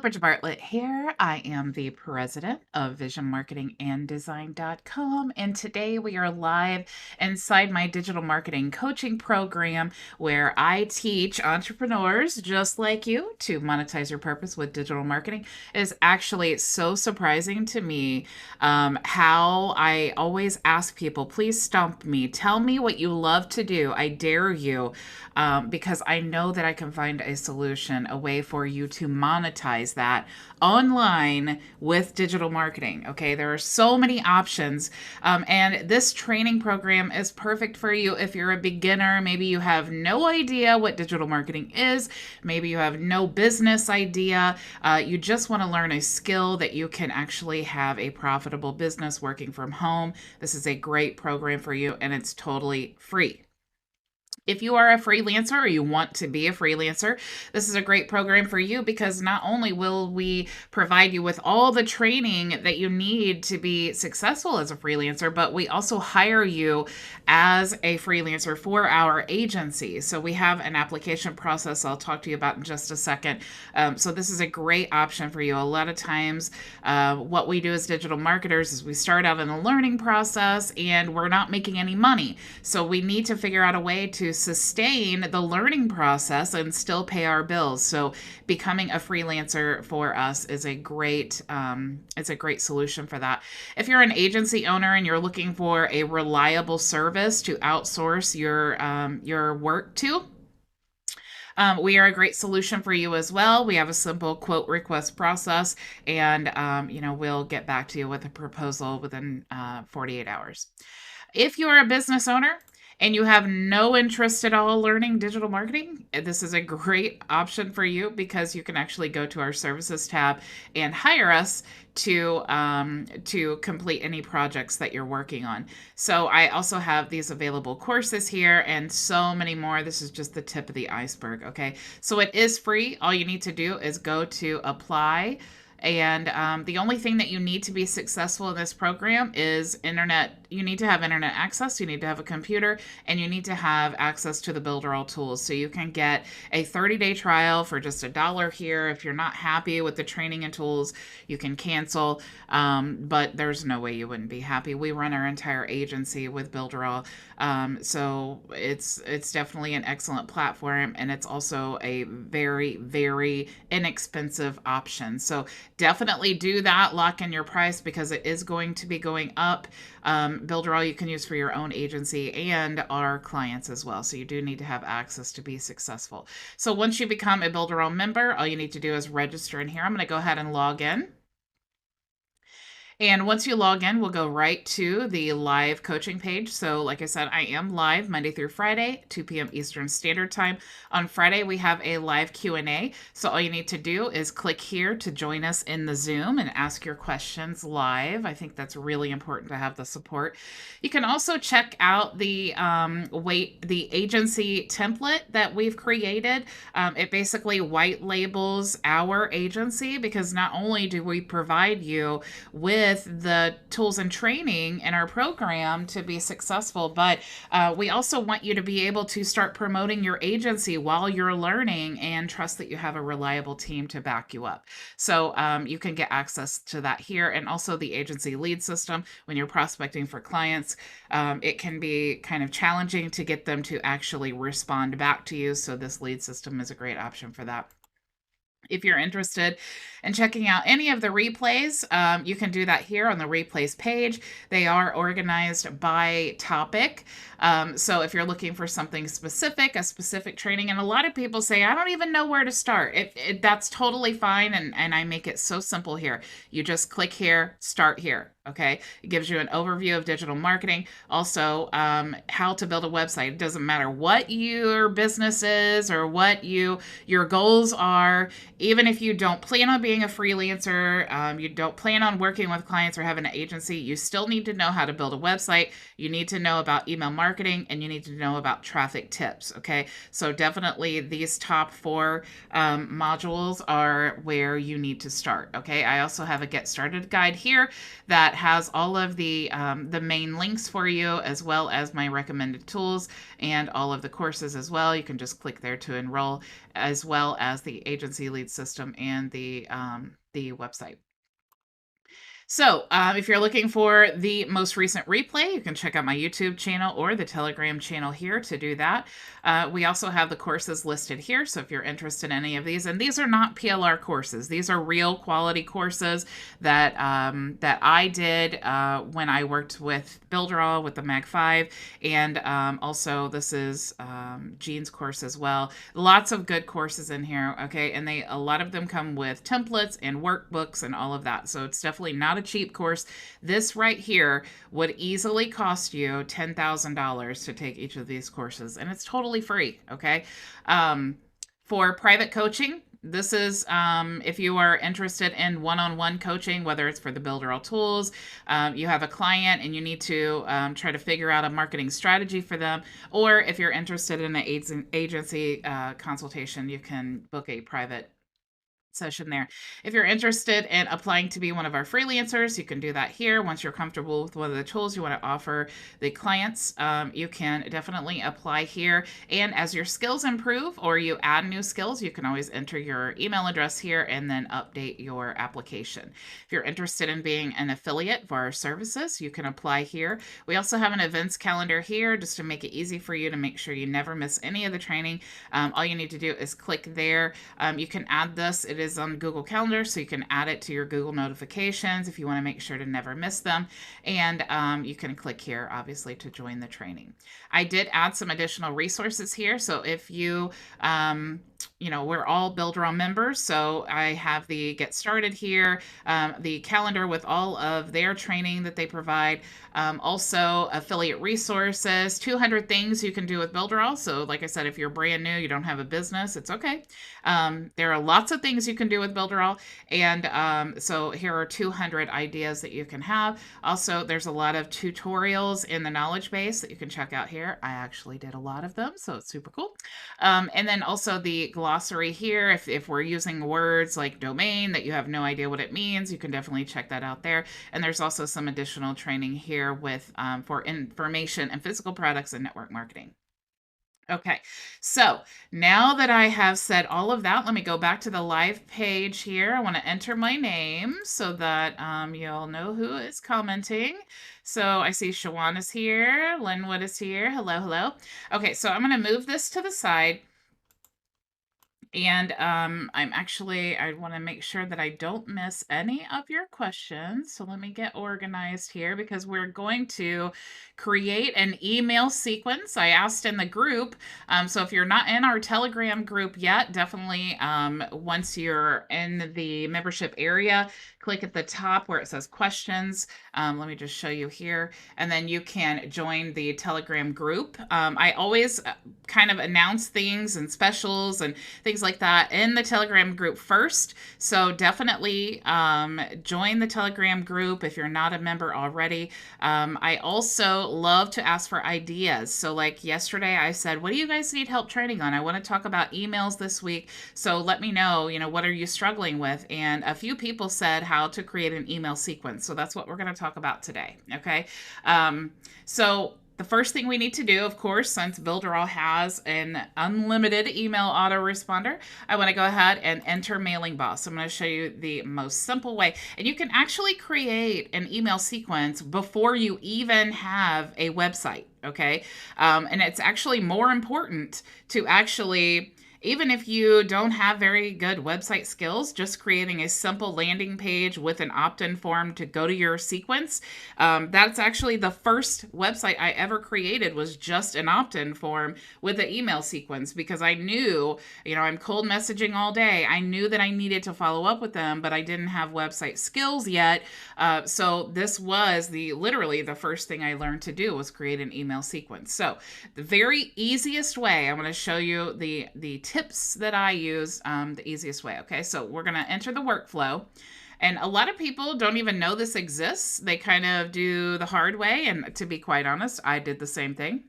Bridget Bartlett here. I am the president of Vision Marketing and Design.com, and today we are live inside my digital marketing coaching program where I teach entrepreneurs just like you to monetize your purpose with digital marketing. It is actually so surprising to me how I always ask people, please stump me. Tell me what you love to do. I dare you, because I know that I can find a solution, a way for you to monetize that online with digital marketing. Okay, there are so many options, and this training program is perfect for you if you're a beginner. Maybe you have no idea what digital marketing is, maybe you have no business idea. You just want to learn a skill that you can actually have a profitable business working from home. This is a great program for you, and it's totally free. If you are a freelancer or you want to be a freelancer, this is a great program for you because not only will we provide you with all the training that you need to be successful as a freelancer, but we also hire you as a freelancer for our agency. So we have an application process I'll talk to you about in just a second. So this is a great option for you. A lot of times, what we do as digital marketers is we start out in a learning process and we're not making any money. So we need to figure out a way to sustain the learning process and still pay our bills. So becoming a freelancer for us is a great solution for that. If you're an agency owner and you're looking for a reliable service to outsource your work to, we are a great solution for you as well. We have a simple quote request process, and we'll get back to you with a proposal within 48 hours. If you're a business owner and you have no interest at all learning digital marketing, this is a great option for you because you can actually go to our services tab and hire us to complete any projects that you're working on. So I also have these available courses here and so many more. This is just the tip of the iceberg. Okay, so it is free. All you need to do is go to apply. And the only thing that you need to be successful in this program is internet. You need to have internet access, you need to have a computer, and you need to have access to the Builderall tools. So you can get a 30-day trial for just $1 here. If you're not happy with the training and tools, you can cancel, but there's no way you wouldn't be happy. We run our entire agency with Builderall, so it's definitely an excellent platform, and it's also a very, very inexpensive option. So definitely do that. Lock in your price because it is going to be going up. Builderall you can use for your own agency and our clients as well. So you do need to have access to be successful. So once you become a Builderall member, all you need to do is register in here. I'm going to go ahead and log in. And once you log in, we'll go right to the live coaching page. So like I said, I am live Monday through Friday, 2 p.m. Eastern Standard Time. On Friday, we have a live Q&A. So all you need to do is click here to join us in the Zoom and ask your questions live. I think that's really important to have the support. You can also check out the agency template that we've created. It basically white labels our agency because not only do we provide you with the tools and training in our program to be successful, but we also want you to be able to start promoting your agency while you're learning and trust that you have a reliable team to back you up. So you can get access to that here, and also the agency lead system. When you're prospecting for clients, it can be kind of challenging to get them to actually respond back to you, so this lead system is a great option for that. If you're interested in checking out any of the replays, you can do that here on the replays page. They are organized by topic. So if you're looking for something specific, a specific training, and a lot of people say, I don't even know where to start. That's totally fine, and I make it so simple here. You just click here, start here. Okay, it gives you an overview of digital marketing. Also, how to build a website. It doesn't matter what your business is or what your goals are. Even if you don't plan on being a freelancer, you don't plan on working with clients or having an agency, you still need to know how to build a website. You need to know about email marketing, and you need to know about traffic tips. Okay, so definitely these top 4 modules are where you need to start. Okay, I also have a get started guide here that has all of the main links for you, as well as my recommended tools and all of the courses as well. You can just click there to enroll, as well as the agency lead system and the website. So, if you're looking for the most recent replay, you can check out my YouTube channel or the Telegram channel here to do that. We also have the courses listed here. So, if you're interested in any of these, and these are not PLR courses, these are real quality courses that that I did when I worked with Builderall with the Mag 5, and also this is Jean's course as well. Lots of good courses in here. Okay, and a lot of them come with templates and workbooks and all of that. So it's definitely not a cheap course. This right here would easily cost you $10,000 to take each of these courses, and it's totally free. Okay, for private coaching, this is if you are interested in one-on-one coaching, whether it's for the Builderall tools, you have a client and you need to try to figure out a marketing strategy for them, or if you're interested in an agency consultation, you can book a private session there. If you're interested in applying to be one of our freelancers, you can do that here. Once you're comfortable with one of the tools you want to offer the clients, you can definitely apply here. And as your skills improve or you add new skills, you can always enter your email address here and then update your application. If you're interested in being an affiliate for our services, you can apply here. We also have an events calendar here just to make it easy for you to make sure you never miss any of the training. All you need to do is click there. You can add this. It is on Google Calendar, so you can add it to your Google notifications if you want to make sure to never miss them. And you can click here, obviously, to join the training. I did add some additional resources here. So if you, we're all Builderall members, so I have the Get Started here, the calendar with all of their training that they provide, also affiliate resources, 200 things you can do with Builderall. So like I said, if you're brand new, you don't have a business, it's okay. There are lots of things you can do with Builderall, and so here are 200 ideas that you can have. Also, there's a lot of tutorials in the knowledge base that you can check out here. I actually did a lot of them, so it's super cool. And then also the glossary here. If we're using words like domain that you have no idea what it means, you can definitely check that out there. And there's also some additional training here with for information and physical products and network marketing. Okay, so now that I have said all of that, let me go back to the live page here. I want to enter my name so that you'll know who is commenting. So I see Shawan is here, Linwood is here. Hello, hello. Okay, so I'm going to move this to the side. And I want to make sure that I don't miss any of your questions. So let me get organized here because we're going to create an email sequence. I asked in the group. So if you're not in our Telegram group yet, definitely once you're in the membership area, click at the top where it says questions. Let me just show you here. And then you can join the Telegram group. I always kind of announce things and specials and things like that in the Telegram group first. So definitely join the Telegram group if you're not a member already. I also love to ask for ideas. So like yesterday I said, what do you guys need help training on? I want to talk about emails this week. So let me know, what are you struggling with? And a few people said how to create an email sequence. So that's what we're going to talk about today. Okay. So the first thing we need to do, of course, since Builderall has an unlimited email autoresponder, I want to go ahead and enter Mailing Boss. I'm going to show you the most simple way. And you can actually create an email sequence before you even have a website, okay? And it's actually more important to actually, even if you don't have very good website skills, just creating a simple landing page with an opt-in form to go to your sequence. That's actually the first website I ever created, was just an opt-in form with an email sequence, because I knew, I'm cold messaging all day. I knew that I needed to follow up with them, but I didn't have website skills yet. So this was literally the first thing I learned to do, was create an email sequence. So the very easiest way, I'm going to show you the tips that I use, the easiest way. Okay, so we're going to enter the workflow. And a lot of people don't even know this exists. They kind of do the hard way. And to be quite honest, I did the same thing.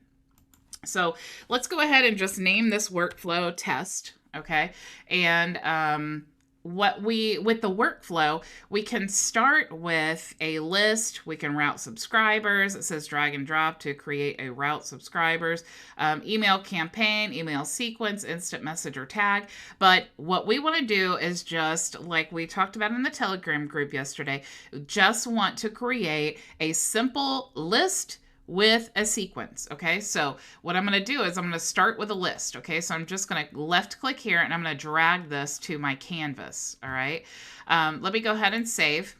So let's go ahead and just name this workflow test. Okay. And with the workflow, we can start with a list. We can route subscribers. It says drag and drop to create a route subscribers, email campaign, email sequence, instant message or tag. But what we want to do is, just like we talked about in the Telegram group yesterday, just want to create a simple list with a sequence. Okay, so what I'm going to do is I'm going to start with a list. Okay, so I'm just going to left click here and I'm going to drag this to my canvas. All right, let me go ahead and save.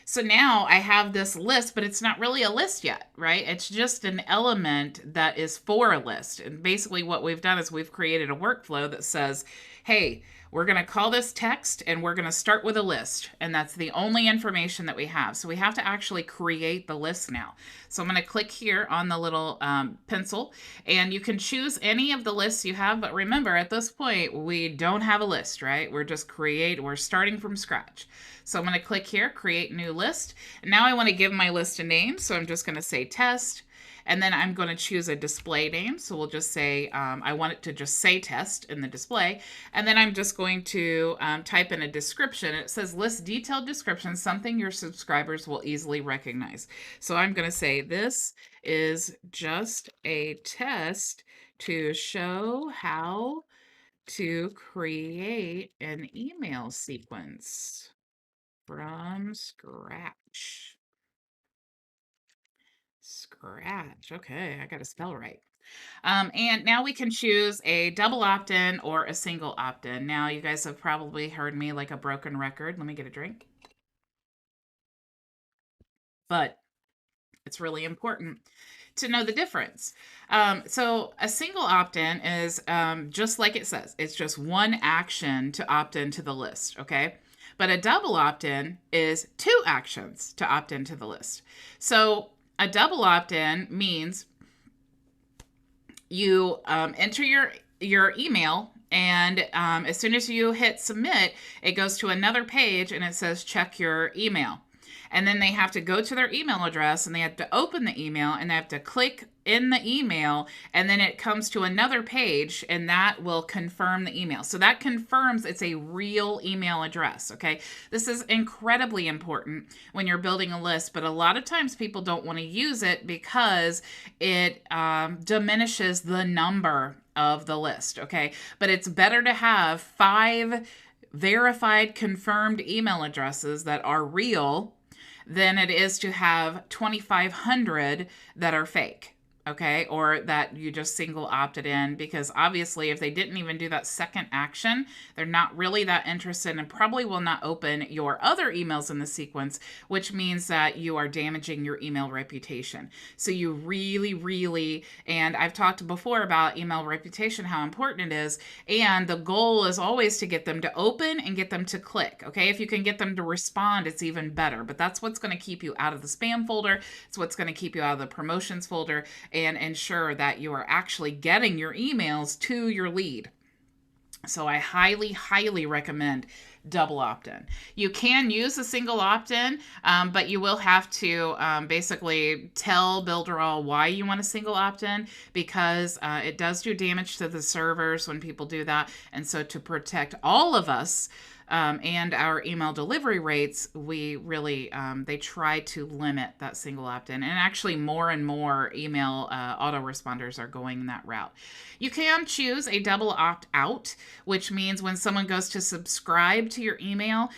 So now I have this list, but it's not really a list yet, right? It's just an element that is for a list. And basically what we've done is we've created a workflow that says, hey, we're going to call this text and we're going to start with a list. And that's the only information that we have. So we have to actually create the list now. So I'm going to click here on the little pencil, and you can choose any of the lists you have. But remember, at this point, we don't have a list, right? We're starting from scratch. So I'm going to click here, create new list. And now I want to give my list a name. So I'm just going to say test. And then I'm going to choose a display name. So we'll just say, I want it to just say test in the display. And then I'm just going to type in a description. It says list detailed description, something your subscribers will easily recognize. So I'm going to say this is just a test to show how to create an email sequence from scratch. Okay, I got to spell right. And now we can choose a double opt-in or a single opt-in. Now, you guys have probably heard me like a broken record. Let me get a drink. But it's really important to know the difference. So a single opt-in is just like it says. It's just one action to opt into the list, okay? But a double opt-in is two actions to opt into the list. So a double opt-in means you enter your email, and as soon as you hit submit, it goes to another page and it says check your email. And then they have to go to their email address and they have to open the email and they have to click in the email, and then it comes to another page and that will confirm the email. So that confirms it's a real email address, okay? This is incredibly important when you're building a list, but a lot of times people don't want to use it because it diminishes the number of the list, okay? But it's better to have 5 verified, confirmed email addresses that are real than it is to have 2,500 that are fake. Okay, or that you just single opted in, because obviously if they didn't even do that second action, they're not really that interested and probably will not open your other emails in the sequence, which means that you are damaging your email reputation. So you really, and I've talked before about email reputation, how important it is, and the goal is always to get them to open and get them to click. Okay, if you can get them to respond, it's even better, but that's what's going to keep you out of the spam folder. It's what's going to keep you out of the promotions folder and ensure that you are actually getting your emails to your lead. So I highly recommend double opt-in. You can use a single opt-in, but you will have to basically tell Builderall why you want a single opt-in, because it does do damage to the servers when people do that. And so to protect all of us, and our email delivery rates, we really, they try to limit that single opt-in. And actually more and more email autoresponders are going that route. You can choose a double opt-out, which means when someone goes to subscribe to your email,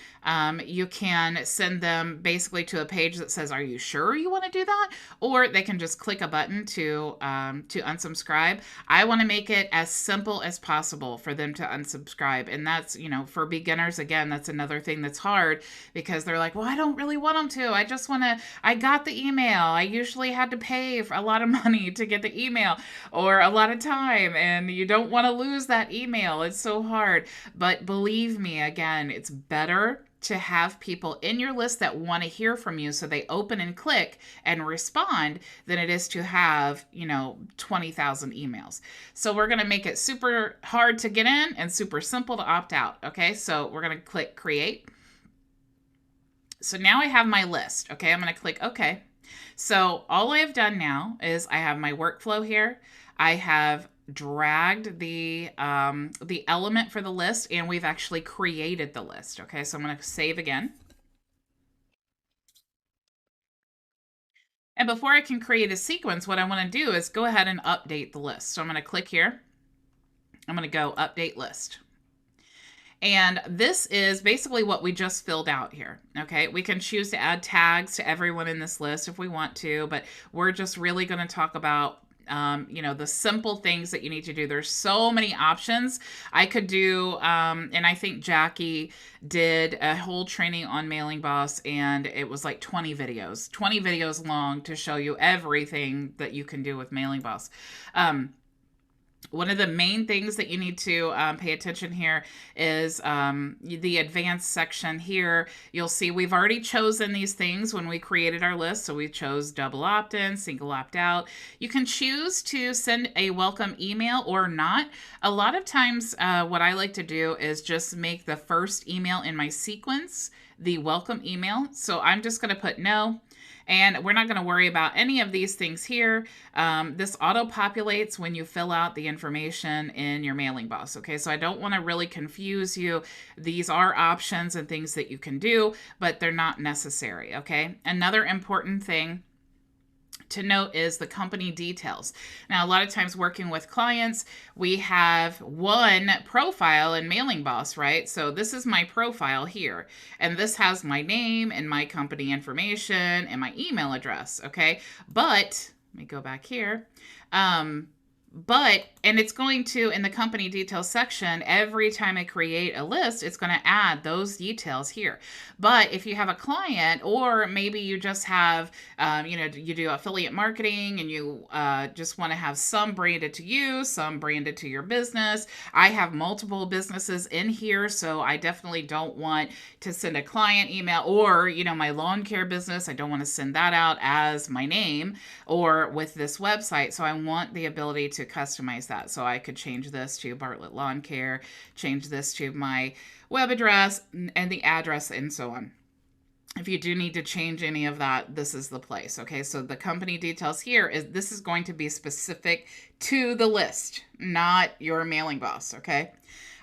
you can send them basically to a page that says, are you sure you want to do that? Or they can just click a button to unsubscribe. I want to make it as simple as possible for them to unsubscribe. And that's, for beginners, again, that's another thing that's hard, because they're like, well, I don't really want them to. I got the email. I usually had to pay for a lot of money to get the email, or a lot of time, and you don't want to lose that email. It's so hard. But believe me, again, it's better to have people in your list that want to hear from you, so they open and click and respond, than it is to have, 20,000 emails. So we're going to make it super hard to get in and super simple to opt out. Okay, so we're going to click create. So now I have my list. Okay, I'm going to click OK. So all I have done now is I have my workflow here. I have dragged the element for the list, and we've actually created the list. Okay, so I'm going to save again. And before I can create a sequence, what I want to do is go ahead and update the list. So I'm going to click here. I'm going to go update list. And this is basically what we just filled out here. Okay, we can choose to add tags to everyone in this list if we want to, but we're just really going to talk about the simple things that you need to do. There's so many options I could do. And I think Jackie did a whole training on Mailing Boss, and it was like 20 videos long to show you everything that you can do with Mailing Boss. One of the main things that you need to pay attention here is the advanced section here. You'll see we've already chosen these things when we created our list. So we chose double opt-in, single opt-out. You can choose to send a welcome email or not. A lot of times what I like to do is just make the first email in my sequence the welcome email. So I'm just going to put no. And we're not going to worry about any of these things here. This auto-populates when you fill out the information in your Mailing Boss. Okay, so I don't want to really confuse you. These are options and things that you can do, but they're not necessary. Okay, another important thing to note is the company details. Now, a lot of times working with clients, we have one profile in Mailing Boss, right? So this is my profile here, and this has my name and my company information and my email address, okay? But let me go back here. And it's going to, in the company details section, every time I create a list, it's going to add those details here. But if you have a client, or maybe you just have, you do affiliate marketing and you just want to have some branded to you, some branded to your business. I have multiple businesses in here, so I definitely don't want to send a client email, or, my lawn care business. I don't want to send that out as my name or with this website. So I want the ability to customize that. So I could change this to Bartlett Lawn Care, change this to my web address and the address, and so on. If you do need to change any of that, this is the place. Okay, so the company details here this is going to be specific to the list, not your Mailing Boss. Okay.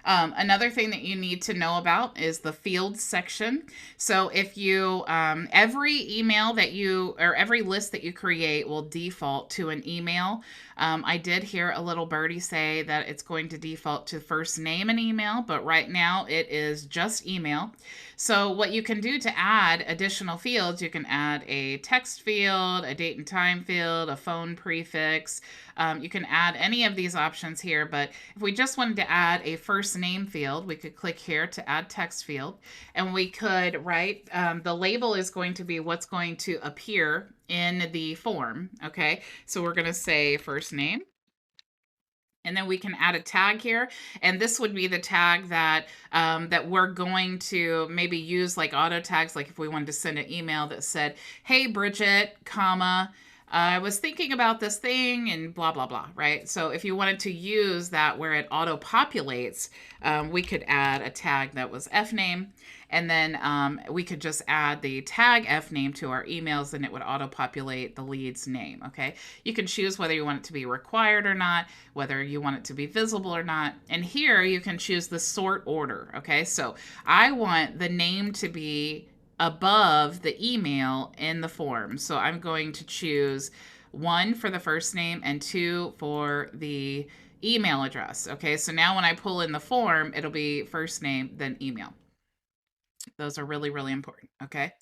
Another thing that you need to know about is the fields section. So if you, every email that you, or every list that you create will default to an email. I did hear a little birdie say that it's going to default to first name and email, but right now it is just email. So what you can do to add additional fields, you can add a text field, a date and time field, a phone prefix. You can add any of these options here, but if we just wanted to add a first name field, we could click here to add text field, and we could write, the label is going to be what's going to appear in the form. Okay, so we're going to say first name. And then we can add a tag here, and this would be the tag that that we're going to maybe use, like auto tags. Like if we wanted to send an email that said, "Hey Bridget, comma, I was thinking about this thing," and blah blah blah, right? So if you wanted to use that where it auto populates, we could add a tag that was F name, and then we could just add the tag F name to our emails, and it would auto populate the lead's name. Okay, you can choose whether you want it to be required or not, whether you want it to be visible or not, and here you can choose the sort order. Okay, so I want the name to be above the email in the form, so I'm going to choose 1 for the first name and 2 for the email address. Okay, so now when I pull in the form, it'll be first name, then email. Those are really, really important. Okay.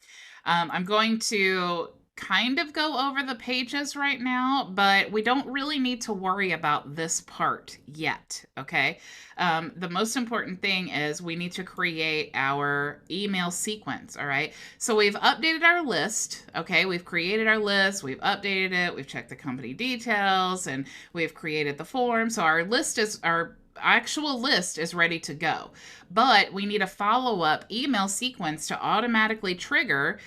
I'm going to kind of go over the pages right now, but we don't really need to worry about this part yet. Okay. The most important thing is we need to create our email sequence. All right. So we've updated our list. Okay. We've created our list. We've updated it. We've checked the company details, and we've created the form. So our list is our actual list is ready to go, but we need a follow-up email sequence to automatically trigger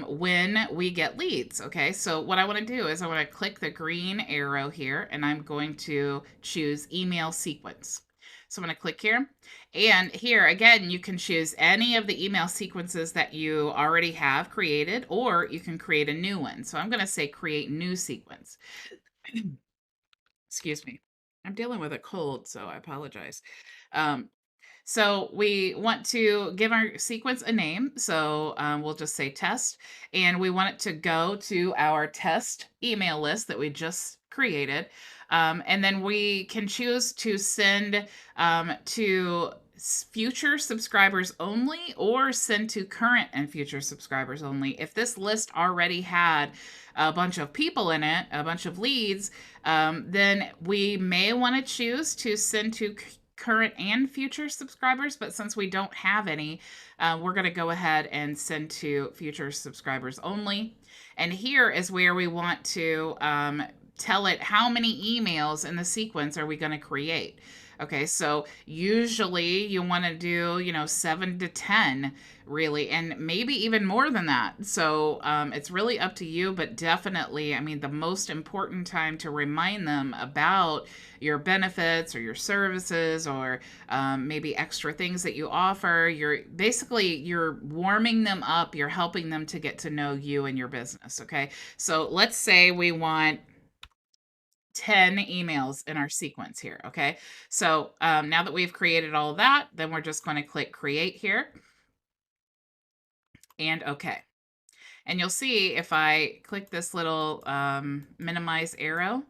when we get leads. Okay, so what I want to do is I want to click the green arrow here, and I'm going to choose email sequence. So I'm going to click here, and here again you can choose any of the email sequences that you already have created, or you can create a new one. So I'm going to say create new sequence. Excuse me. I'm dealing with a cold, so I apologize. Um, so we want to give our sequence a name. So we'll just say test, and we want it to go to our test email list that we just created. And then we can choose to send to future subscribers only, or send to current and future subscribers only. If this list already had a bunch of people in it, a bunch of leads, then we may want to choose to send to current and future subscribers. But since we don't have any, we're going to go ahead and send to future subscribers only. And here is where we want to tell it how many emails in the sequence are we going to create. Okay, so usually you want to do, 7 to 10, really, and maybe even more than that. So it's really up to you, but definitely, I mean, the most important time to remind them about your benefits or your services, or maybe extra things that you offer. You're warming them up. You're helping them to get to know you and your business. Okay, so let's say we want 10 emails in our sequence here. Okay, so now that we've created all of that, then we're just going to click create here, and okay. And you'll see if I click this little minimize arrow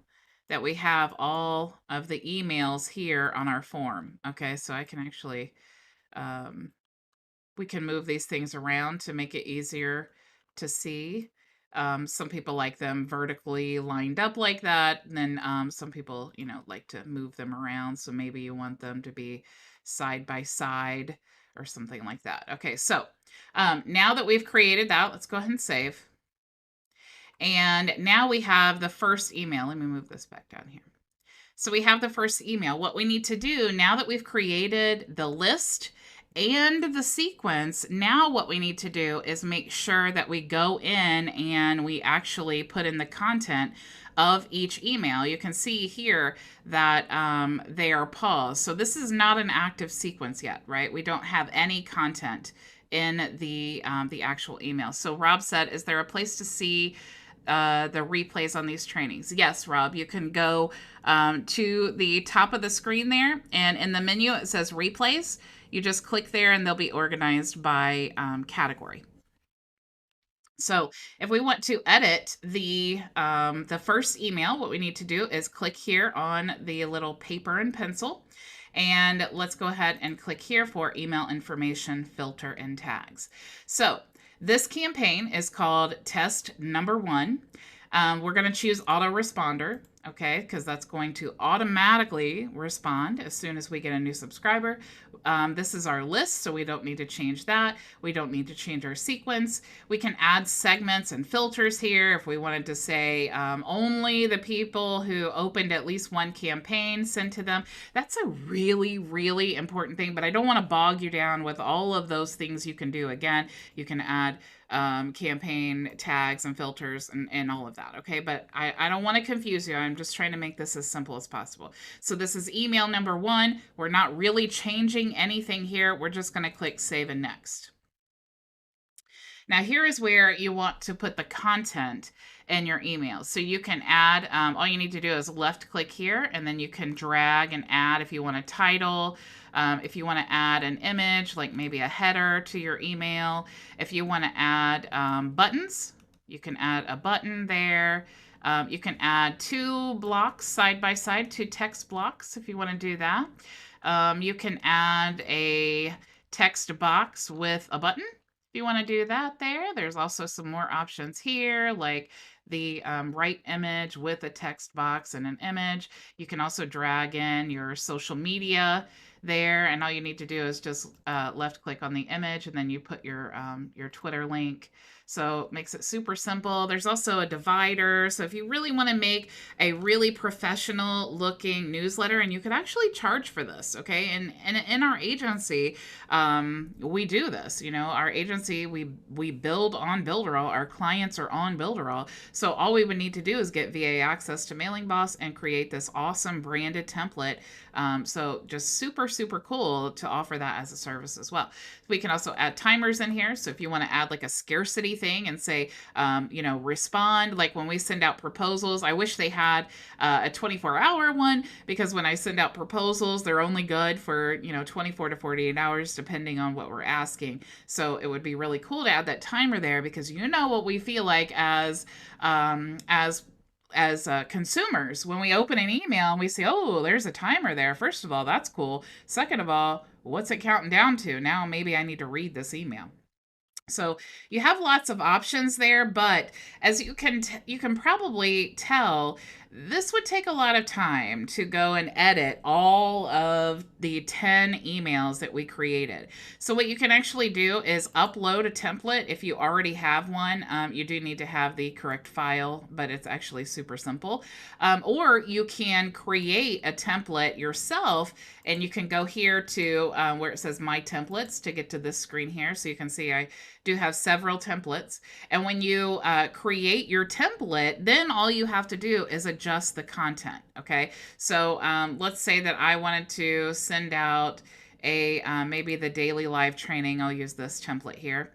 that we have all of the emails here on our form. Okay, so I can actually, we can move these things around to make it easier to see. Some people like them vertically lined up like that. And then some people, like to move them around. So maybe you want them to be side by side or something like that. Okay, so now that we've created that, let's go ahead and save. And now we have the first email. Let me move this back down here. So we have the first email. What we need to do now that we've created the list and the sequence, now what we need to do is make sure that we go in and we actually put in the content of each email. You can see here that they are paused. So this is not an active sequence yet, right? We don't have any content in the actual email. So Rob said, is there a place to see the replays on these trainings? Yes, Rob, you can go to the top of the screen there, and in the menu it says replays. You just click there and they'll be organized by category. So if we want to edit the first email, what we need to do is click here on the little paper and pencil. And let's go ahead and click here for email information, filter, and tags. So this campaign is called test number 1. We're going to choose autoresponder, okay, because that's going to automatically respond as soon as we get a new subscriber. This is our list, so we don't need to change that. We don't need to change our sequence. We can add segments and filters here if we wanted to say only the people who opened at least one campaign sent to them. That's a really, really important thing, but I don't want to bog you down with all of those things you can do. Again, you can add campaign tags and filters and all of that. Okay, but I don't want to confuse you. I'm just trying to make this as simple as possible. So this is email number 1. We're not really changing anything here. We're just going to click save and next. Now here is where you want to put the content in your email. So you can add, all you need to do is left click here, and then you can drag and add if you want a title, if you want to add an image, like maybe a header to your email. If you want to add buttons, you can add a button there. You can add 2 blocks side by side, 2 text blocks if you want to do that. You can add a text box with a button if you want to do that there. There's also some more options here, like the right image with a text box and an image. You can also drag in your social media there, and all you need to do is just left click on the image, and then you put your Twitter link. So it makes it super simple. There's also a divider. So if you really want to make a really professional looking newsletter, and you could actually charge for this, okay? And in our agency, we do this. Our agency, we build on Builderall. Our clients are on Builderall. So all we would need to do is get VA access to Mailing Boss and create this awesome branded template. So just super super cool to offer that as a service as well. We can also add timers in here. So if you want to add like a scarcity thing and say, respond, like when we send out proposals, I wish they had a 24-hour one, because when I send out proposals, they're only good for, 24 to 48 hours, depending on what we're asking. So it would be really cool to add that timer there, because what we feel like as consumers when we open an email and we see, oh, there's a timer there. First of all, that's cool. Second of all, what's it counting down to? Now maybe I need to read this email. So you have lots of options there, but as you can probably tell, this would take a lot of time to go and edit all of the 10 emails that we created. So what you can actually do is upload a template. If you already have one, you do need to have the correct file, but it's actually super simple. Or you can create a template yourself, and you can go here to where it says My Templates to get to this screen here. So you can see I do have several templates. And when you create your template, then all you have to do is adjust the content. Okay. So let's say that I wanted to send out maybe the daily live training. I'll use this template here.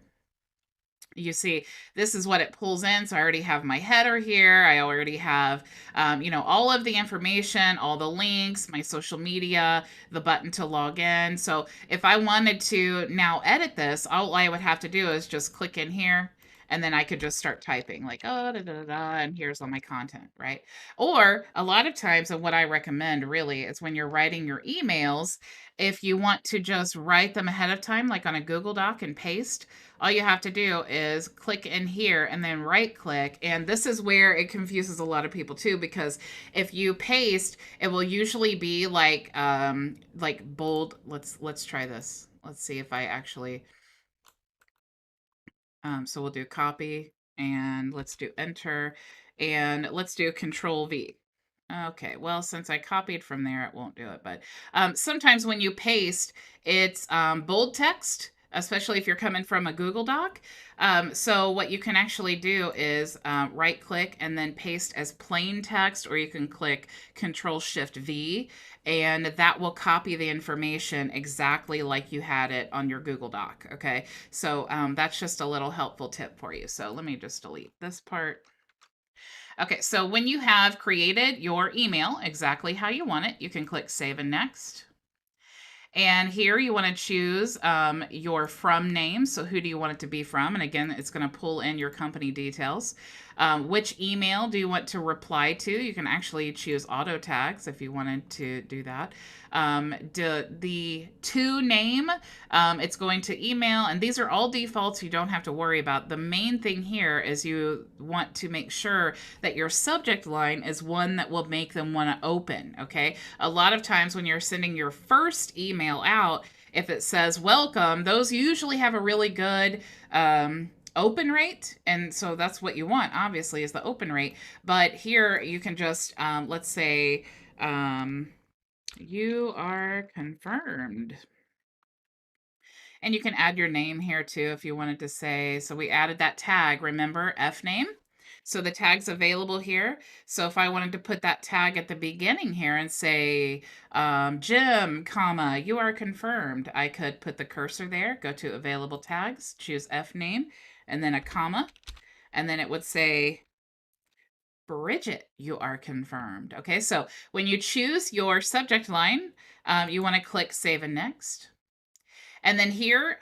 You see, this is what it pulls in. So I already have my header here. I already have, all of the information, all the links, my social media, the button to log in. So if I wanted to now edit this, all I would have to do is just click in here, and then I could just start typing like, oh, da, da, da, da, and here's all my content, right? Or a lot of times, and what I recommend really is when you're writing your emails, if you want to just write them ahead of time, like on a Google Doc and paste, all you have to do is click in here and then right click. And this is where it confuses a lot of people too, because if you paste, it will usually be like bold. Let's try this. Let's see if I actually, so we'll do copy, and let's do enter, and let's do Control V. Okay, well, since I copied from there, it won't do it. But sometimes when you paste, it's bold text, especially if you're coming from a Google Doc. So what you can actually do is right click and then paste as plain text, or you can click Control Shift V, and that will copy the information exactly like you had it on your Google Doc. Okay, so that's just a little helpful tip for you. So let me just delete this part. Okay, so when you have created your email exactly how you want it, you can click Save and Next. And here you want to choose your from name. So who do you want it to be from? And again, it's going to pull in your company details. Which email do you want to reply to? You can actually choose auto tags if you wanted to do that. The to name, it's going to email, and these are all defaults you don't have to worry about. The main thing here is you want to make sure that your subject line is one that will make them want to open. Okay, a lot of times when you're sending your first email out, if it says welcome, those usually have a really good open rate, and so that's what you want, obviously, is the open rate. But here you can just let's say you are confirmed, and you can add your name here too if you wanted to say. So we added that tag, remember, F name. So the tag's available here. So if I wanted to put that tag at the beginning here and say, Jim, comma, you are confirmed, I could put the cursor there, go to available tags, choose F name, and then a comma, and then it would say, Bridget, you are confirmed. Okay, so when you choose your subject line, you want to click Save and Next. And then here,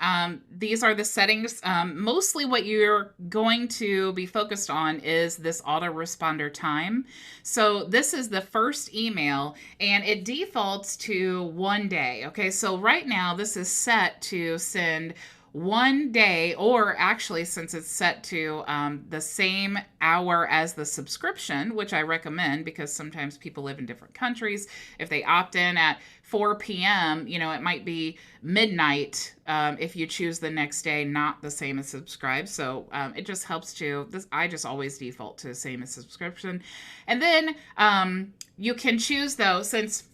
these are the settings. Mostly what you're going to be focused on is this autoresponder time. So this is the first email, and it defaults to 1 day. Okay, so right now this is set to send 1 day, or actually, since it's set to the same hour as the subscription, which I recommend because sometimes people live in different countries. If they opt in at 4 p.m., it might be midnight if you choose the next day, not the same as subscribe. So it just helps to, I just always default to the same as subscription. And then you can choose, though, since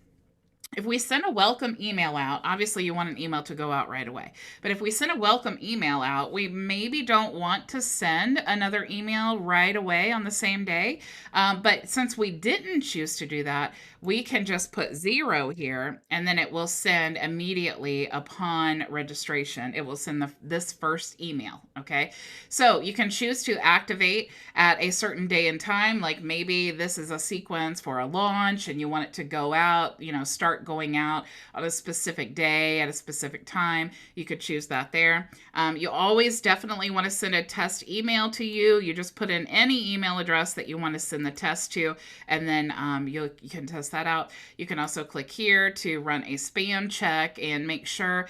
if we send a welcome email out, obviously you want an email to go out right away. But if we send a welcome email out, we maybe don't want to send another email right away on the same day. But since we didn't choose to do that, we can just put 0 here, and then it will send immediately upon registration. It will send this first email. Okay. So you can choose to activate at a certain day and time. Like maybe this is a sequence for a launch and you want it to go out, start going out on a specific day at a specific time. You could choose that there. You always definitely want to send a test email to you. You just put in any email address that you want to send the test to, and then you can test that out. You can also click here to run a spam check and make sure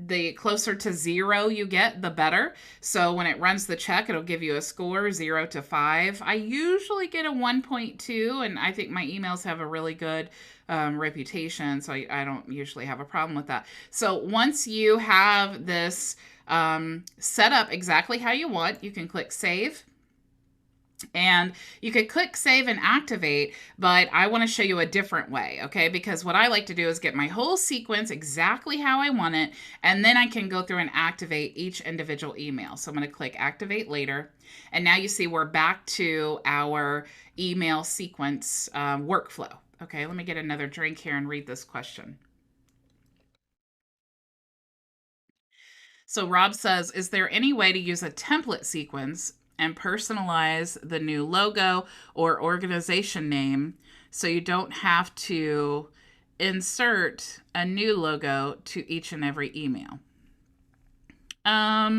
the closer to 0 you get, the better. So when it runs the check, it'll give you a score 0 to 5. I usually get a 1.2, and I think my emails have a really good reputation, so I don't usually have a problem with that. So once you have this set up exactly how you want, you can click save. And you could click save and activate, but I want to show you a different way, okay? Because what I like to do is get my whole sequence exactly how I want it, and then I can go through and activate each individual email. So I'm going to click activate later, and now you see we're back to our email sequence workflow. Okay, let me get another drink here and read this question. So Rob says, is there any way to use a template sequence and personalize the new logo or organization name so you don't have to insert a new logo to each and every email? I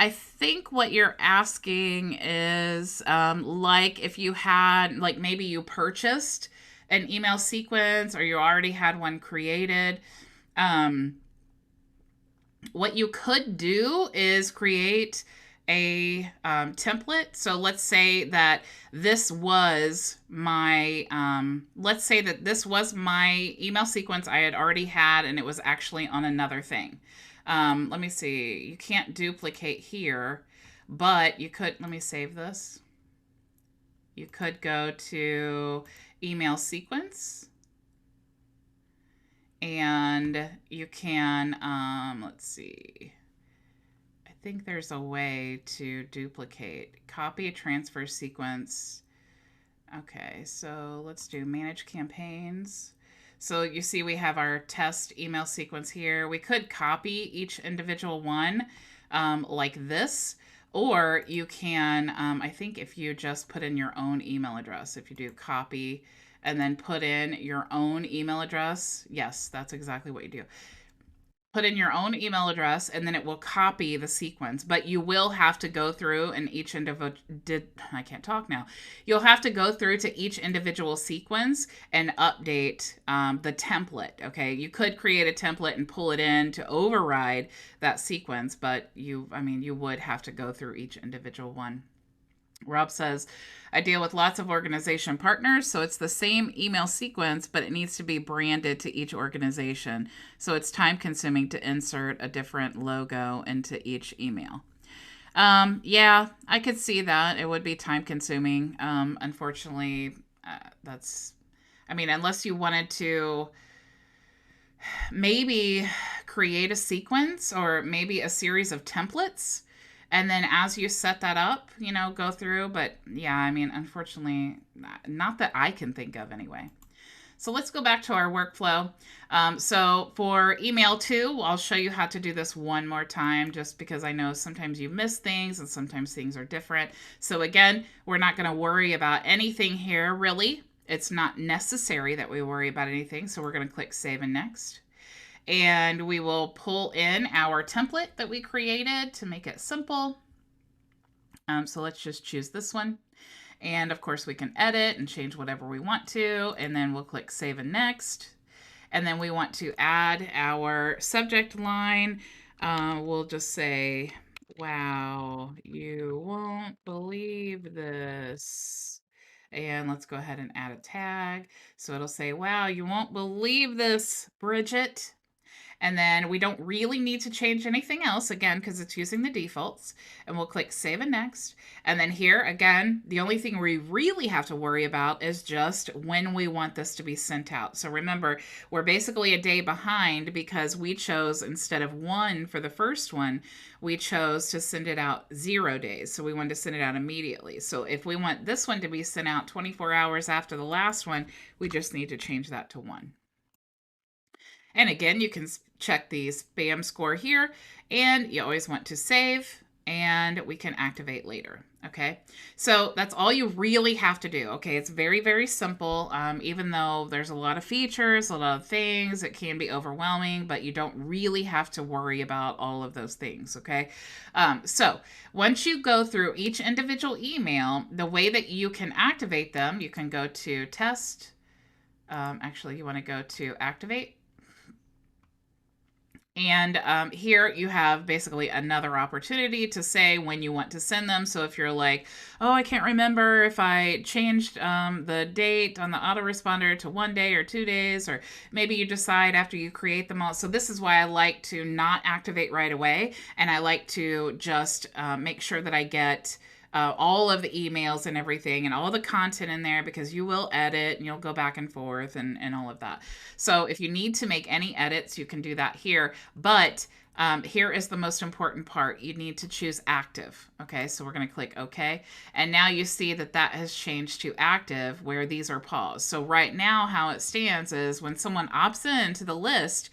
think what you're asking is like if you had, like maybe you purchased an email sequence or you already had one created. What you could do is create a template. So let's say that this was my email sequence I had already had, and it was actually on another thing. Let me see. You can't duplicate here, but you could. Let me save this. You could go to email sequence, and you can let's see, I think there's a way to duplicate, copy, transfer sequence. Okay, so let's do manage campaigns. So you see we have our test email sequence here. We could copy each individual one like this, or you can, I think if you just put in your own email address, if you do copy and then put in your own email address, yes, that's exactly what you do. Put in your own email address and then it will copy the sequence, but you will have to go through and each individual I can't talk now. You'll have to go through to each individual sequence and update the template. Okay, you could create a template and pull it in to override that sequence, but you would have to go through each individual one. Rob says, I deal with lots of organization partners, so it's the same email sequence, but it needs to be branded to each organization. So it's time consuming to insert a different logo into each email. Yeah, I could see that. It would be time consuming. Unfortunately, unless you wanted to maybe create a sequence or maybe a series of templates, and then as you set that up, go through. But yeah, unfortunately, not that I can think of anyway. So let's go back to our workflow. So for email 2, I'll show you how to do this one more time, just because I know sometimes you miss things and sometimes things are different. So again, we're not going to worry about anything here, really. It's not necessary that we worry about anything. So we're going to click Save and Next. And we will pull in our template that we created to make it simple. So let's just choose this one. And of course we can edit and change whatever we want to. And then we'll click Save and Next. And then we want to add our subject line. We'll just say, wow, you won't believe this. And let's go ahead and add a tag. So it'll say, wow, you won't believe this, Bridget. And then we don't really need to change anything else, again, because it's using the defaults. And we'll click Save and Next. And then here, again, the only thing we really have to worry about is just when we want this to be sent out. So remember, we're basically a day behind because we chose, instead of 1 for the first one, we chose to send it out 0 days. So we wanted to send it out immediately. So if we want this one to be sent out 24 hours after the last one, we just need to change that to 1. And again, you can check the spam score here, and you always want to save, and we can activate later. Okay, so that's all you really have to do. Okay, it's very, very simple. Even though there's a lot of features, a lot of things, it can be overwhelming, but you don't really have to worry about all of those things. Okay, so once you go through each individual email, the way that you can activate them, you can go to test. Actually, you want to go to activate. And here you have basically another opportunity to say when you want to send them. So if you're like, oh, I can't remember if I changed the date on the autoresponder to 1 day or 2 days, or maybe you decide after you create them all. So this is why I like to not activate right away. And I like to just make sure that I get all of the emails and everything and all the content in there, because you will edit and you'll go back and forth and all of that. So if you need to make any edits, you can do that here. But here is the most important part. You need to choose active. Okay, so we're going to click OK. And now you see that that has changed to active, where these are paused. So right now, how it stands is when someone opts into the list,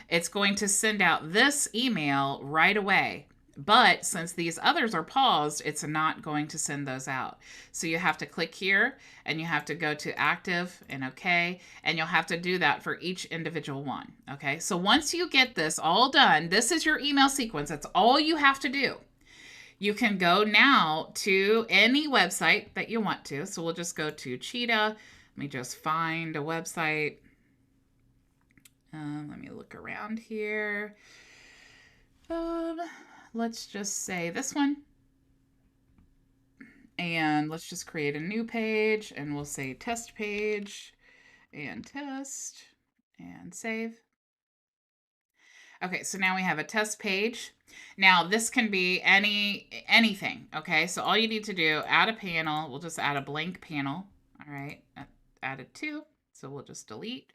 it's going to send out this email right away. But since these others are paused, it's not going to send those out. So you have to click here and you have to go to active and OK, and you'll have to do that for each individual one. Okay, so once you get this all done, this is your email sequence. That's all you have to do. You can go now to any website that you want to. So we'll just go to Cheetah. Let me just find a website. Let me look around here. Let's just say this one. And let's just create a new page, and we'll say test page and test and save. Okay, so now we have a test page. Now this can be anything. Okay, so all you need to do, add a panel. We'll just add a blank panel. All right, added 2. So we'll just delete.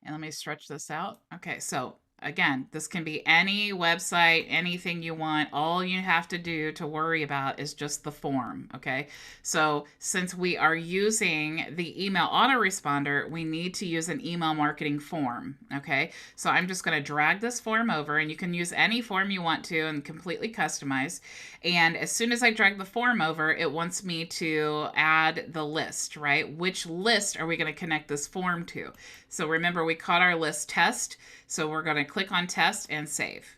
And let me stretch this out. Okay, so again, this can be any website, anything you want. All you have to do to worry about is just the form, okay? So since we are using the email autoresponder, we need to use an email marketing form, okay? So I'm just going to drag this form over, and you can use any form you want to and completely customize. And as soon as I drag the form over, it wants me to add the list, right? Which list are we going to connect this form to? So remember, we caught our list test. So we're going to click on test and save.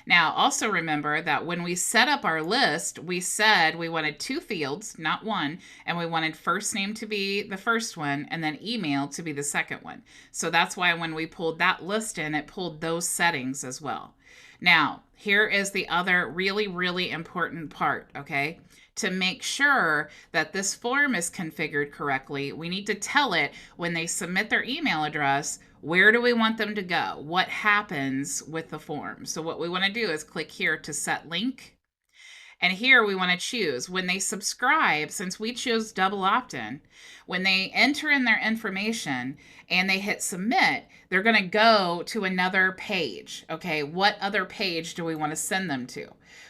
Now, also remember that when we set up our list, we said we wanted 2 fields, not 1, and we wanted first name to be the first one and then email to be the second one. So that's why when we pulled that list in, it pulled those settings as well. Now, here is the other really, really important part, okay? To make sure that this form is configured correctly, we need to tell it when they submit their email address, where do we want them to go? What happens with the form? So what we want to do is click here to set link. And here we want to choose when they subscribe, since we chose double opt-in, when they enter in their information and they hit submit, they're going to go to another page. Okay, what other page do we want to send them to?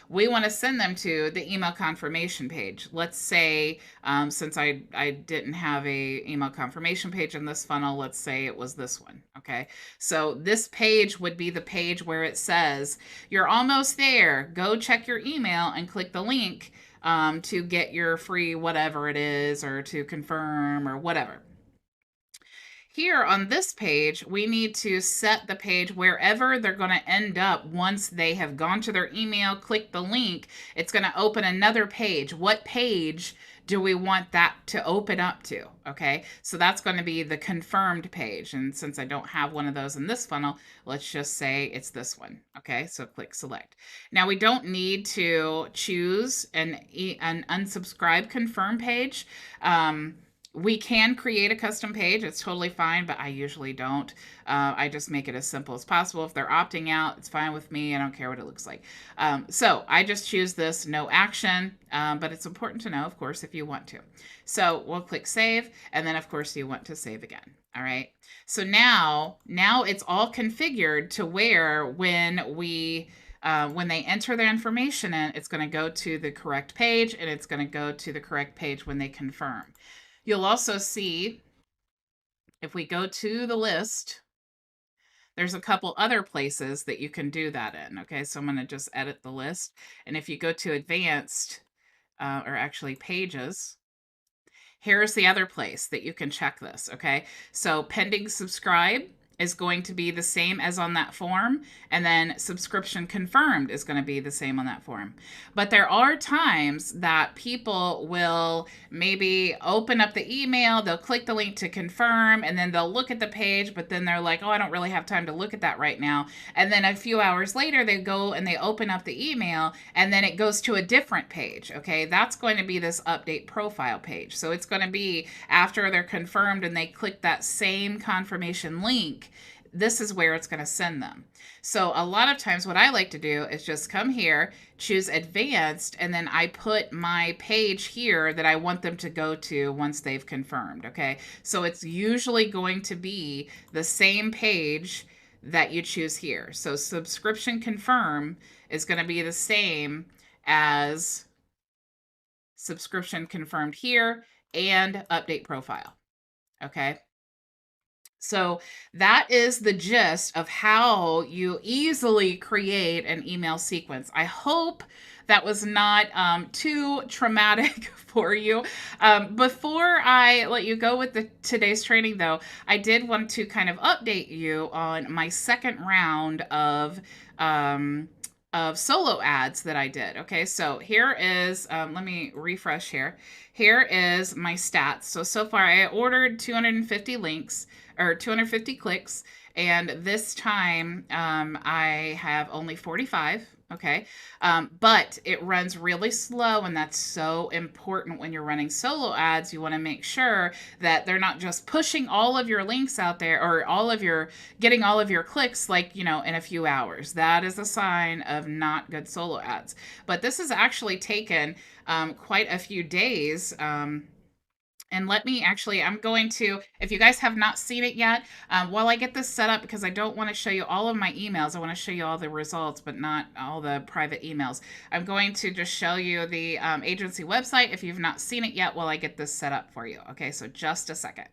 We want to send them to the email confirmation page. Let's say, since I didn't have a email confirmation page in this funnel, let's say it was this one. Okay, so this page would be the page where it says, you're almost there. Go check your email and click the link to get your free whatever it is, or to confirm or whatever. Here on this page, we need to set the page wherever they're going to end up once they have gone to their email, click the link. It's going to open another page. What page do we want that to open up to? Okay, so that's going to be the confirmed page. And since I don't have one of those in this funnel, let's just say it's this one. Okay, so click select. Now we don't need to choose an unsubscribe confirm page. We can create a custom page. It's totally fine, but I usually don't. I just make it as simple as possible. If they're opting out, it's fine with me. I don't care what it looks like. So I just choose this no action, but it's important to know, of course, if you want to. So we'll click save, and then of course you want to save again. All right. So now it's all configured to where when they enter their information in, it's going to go to the correct page, and it's going to go to the correct page when they confirm. You'll also see, if we go to the list, there's a couple other places that you can do that in. Okay, so I'm going to just edit the list. And if you go to advanced, or actually pages, here's the other place that you can check this. Okay, so pending subscribe is going to be the same as on that form, and then subscription confirmed is going to be the same on that form. But there are times that people will maybe open up the email, they'll click the link to confirm, and then they'll look at the page, but then they're like, oh, I don't really have time to look at that right now. And then a few hours later, they go and they open up the email, and then it goes to a different page. Okay, that's going to be this update profile page. So it's going to be after they're confirmed and they click that same confirmation link, this is where it's going to send them. So a lot of times what I like to do is just come here, choose advanced, and then I put my page here that I want them to go to once they've confirmed. Okay, so it's usually going to be the same page that you choose here. So subscription confirm is going to be the same as subscription confirmed here and update profile. Okay. So that is the gist of how you easily create an email sequence. I hope that was not too traumatic for you. Before I let you go with today's training, though, I did want to kind of update you on my second round of solo ads that I did. Okay, so here is, let me refresh here. Here is my stats. So far I ordered 250 links, or 250 clicks, and this time I have only 45. Okay, but it runs really slow, and that's so important when you're running solo ads. You want to make sure that they're not just pushing all of your links out there, or getting all of your clicks, like, in a few hours. That is a sign of not good solo ads. But this has actually taken quite a few days. And let me actually, I'm going to, if you guys have not seen it yet, while I get this set up, because I don't want to show you all of my emails, I want to show you all the results, but not all the private emails. I'm going to just show you the agency website if you've not seen it yet while I get this set up for you. Okay, so just a second.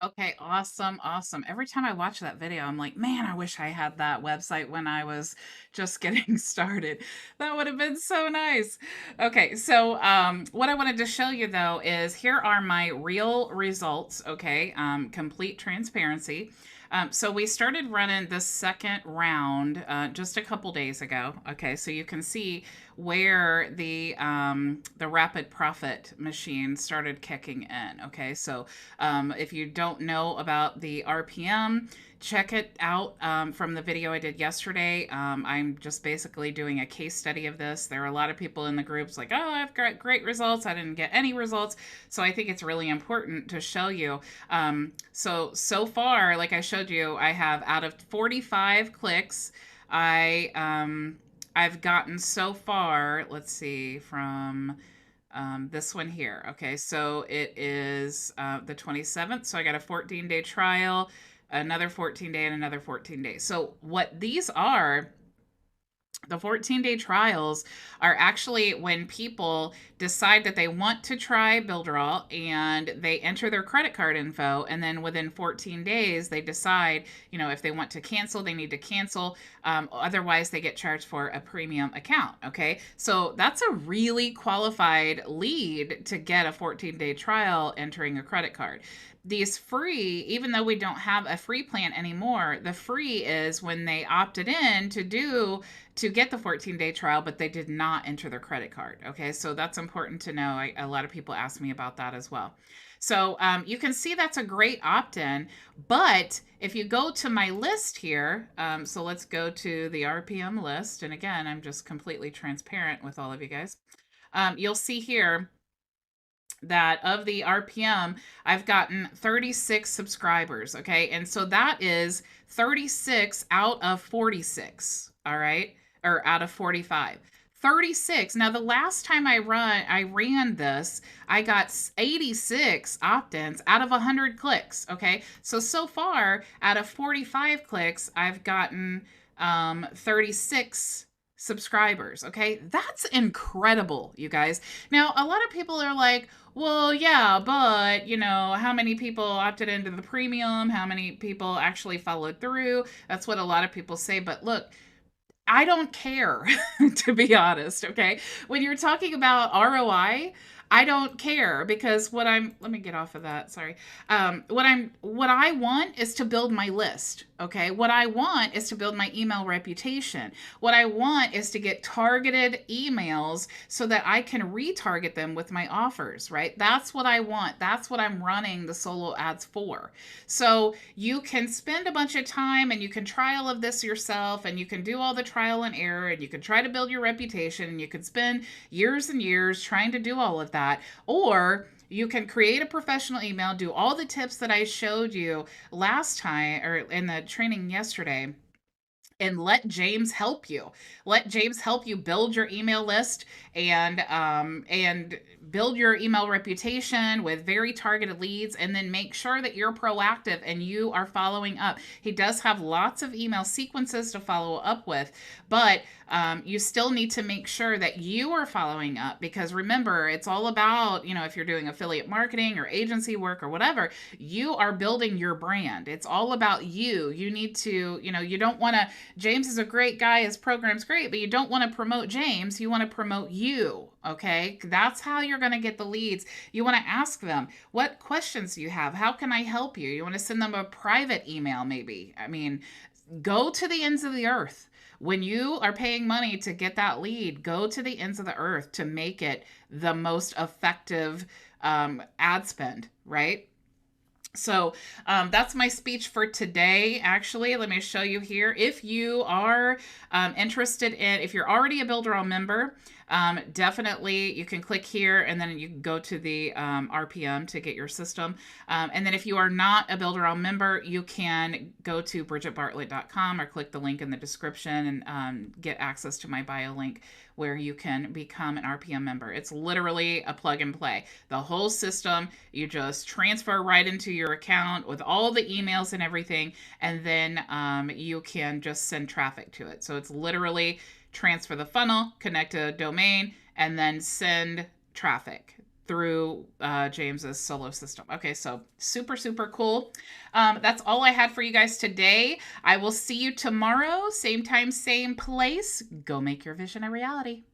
Okay, awesome, awesome. Every time I watch that video, I'm like, man, I wish I had that website when I was just getting started. That would have been so nice. Okay, so what I wanted to show you though is here are my real results. Okay, complete transparency. So we started running the second round just a couple days ago. Okay, so you can see where the rapid profit machine started kicking in. Okay, so if you don't know about the RPM, check it out from the video I did yesterday. I'm just basically doing a case study of this. There are a lot of people in the groups like, oh, I've got great results. I didn't get any results. So I think it's really important to show you. So far, like I showed you, I have out of 45 clicks, I've gotten so far, let's see, from this one here. Okay, so it is the 27th. So I got a 14-day trial, another 14-day, and another 14 days. So what these are, the 14-day trials are actually when people decide that they want to try Builderall and they enter their credit card info, and then within 14 days they decide, if they want to cancel, they need to cancel. Otherwise they get charged for a premium account. Okay, so that's a really qualified lead to get a 14-day trial entering a credit card. These free, even though we don't have a free plan anymore, the free is when they opted in to get the 14-day trial, but they did not enter their credit card. Okay, so that's important to know. A lot of people ask me about that as well. So you can see that's a great opt-in, but if you go to my list here, so let's go to the RPM list. And again, I'm just completely transparent with all of you guys. You'll see here that of the RPM, I've gotten 36 subscribers. Okay. And so that is 36 out of 46. All right. Or out of 45. 36. Now, the last time I ran this, I got 86 opt-ins out of 100 clicks. Okay. So far, out of 45 clicks, I've gotten 36 subscribers. Okay. That's incredible, you guys. Now, a lot of people are like, well, yeah, but, how many people opted into the premium? How many people actually followed through? That's what a lot of people say. But look, I don't care, to be honest, okay? When you're talking about ROI, I don't care because let me get off of that, sorry. What I want is to build my list, okay? What I want is to build my email reputation. What I want is to get targeted emails so that I can retarget them with my offers, right? That's what I want. That's what I'm running the solo ads for. So you can spend a bunch of time and you can try all of this yourself and you can do all the trial and error and you can try to build your reputation and you can spend years and years trying to do all of that. Or you can create a professional email, do all the tips that I showed you last time or in the training yesterday, and let James help you. Let James help you build your email list and build your email reputation with very targeted leads, and then make sure that you're proactive and you are following up. He does have lots of email sequences to follow up with, but you still need to make sure that you are following up, because remember, it's all about, if you're doing affiliate marketing or agency work or whatever, you are building your brand. It's all about you. You need to, you don't want to, James is a great guy, his program's great, but you don't want to promote James. You want to promote you. Okay. That's how you're going to get the leads. You want to ask them, what questions do you have? How can I help you? You want to send them a private email, maybe. I mean, go to the ends of the earth. When you are paying money to get that lead, go to the ends of the earth to make it the most effective ad spend, right? So that's my speech for today. Actually, let me show you here. If you are interested in, if you're already a Builderall member, definitely you can click here and then you can go to the RPM to get your system. And then if you are not a Builderall member, you can go to bridgetbartlett.com or click the link in the description and get access to my bio link where you can become an RPM member. It's literally a plug and play. The whole system, you just transfer right into your account with all the emails and everything, and then you can just send traffic to it. So it's literally transfer the funnel, connect a domain, and then send traffic through James's solo system. Okay, so super, super cool. That's all I had for you guys today. I will see you tomorrow, same time, same place. Go make your vision a reality.